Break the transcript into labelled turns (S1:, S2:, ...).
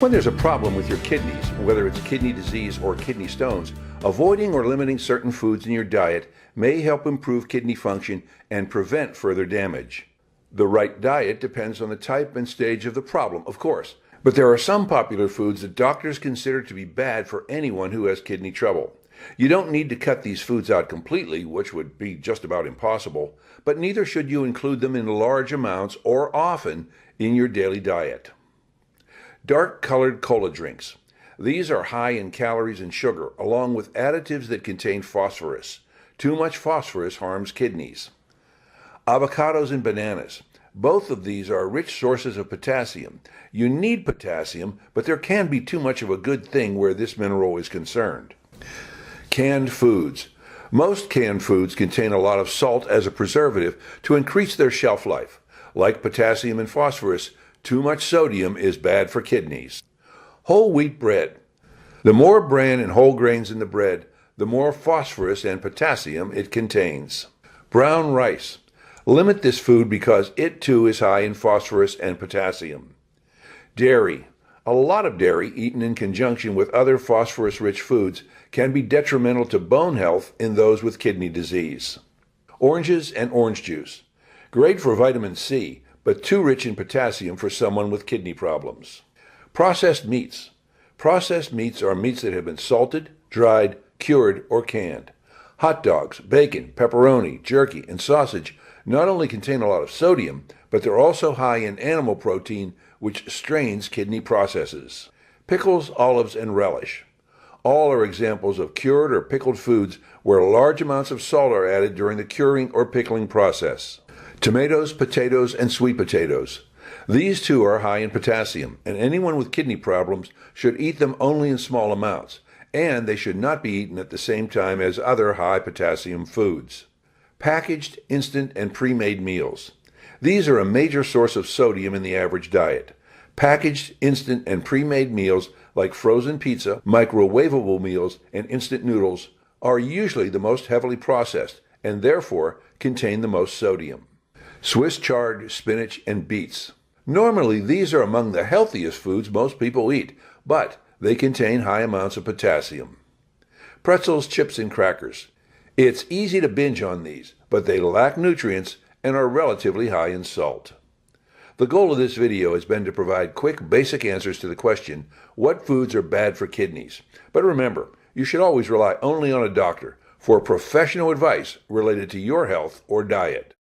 S1: When there's a problem with your kidneys, whether it's kidney disease or kidney stones, avoiding or limiting certain foods in your diet may help improve kidney function and prevent further damage. The right diet depends on the type and stage of the problem, of course, but there are some popular foods that doctors consider to be bad for anyone who has kidney trouble. You don't need to cut these foods out completely, which would be just about impossible, but neither should you include them in large amounts or often in your daily diet. Dark-colored cola drinks. These are high in calories and sugar, along with additives that contain phosphorus. Too much phosphorus harms kidneys. Avocados and bananas. Both of these are rich sources of potassium. You need potassium, but there can be too much of a good thing where this mineral is concerned. Canned foods. Most canned foods contain a lot of salt as a preservative to increase their shelf life. Like potassium and phosphorus, too much sodium is bad for kidneys. Whole wheat bread. The more bran and whole grains in the bread, the more phosphorus and potassium it contains. Brown rice. Limit this food because it too is high in phosphorus and potassium. Dairy. A lot of dairy eaten in conjunction with other phosphorus-rich foods can be detrimental to bone health in those with kidney disease. Oranges and orange juice. Great for vitamin C, but too rich in potassium for someone with kidney problems. Processed meats. Processed meats are meats that have been salted, dried, cured, or canned. Hot dogs, bacon, pepperoni, jerky, and sausage not only contain a lot of sodium, but they're also high in animal protein, which strains kidney processes. Pickles, olives, and relish. All are examples of cured or pickled foods where large amounts of salt are added during the curing or pickling process. Tomatoes, potatoes, and sweet potatoes. These too are high in potassium, and anyone with kidney problems should eat them only in small amounts, and they should not be eaten at the same time as other high potassium foods. Packaged, instant, and pre-made meals. These are a major source of sodium in the average diet. Packaged, instant, and pre-made meals like frozen pizza, microwavable meals, and instant noodles are usually the most heavily processed and therefore contain the most sodium. Swiss chard, spinach, and beets. Normally, these are among the healthiest foods most people eat, but they contain high amounts of potassium. Pretzels, chips, and crackers. It's easy to binge on these, but they lack nutrients and are relatively high in salt. The goal of this video has been to provide quick, basic answers to the question, what foods are bad for kidneys? But remember, you should always rely only on a doctor for professional advice related to your health or diet.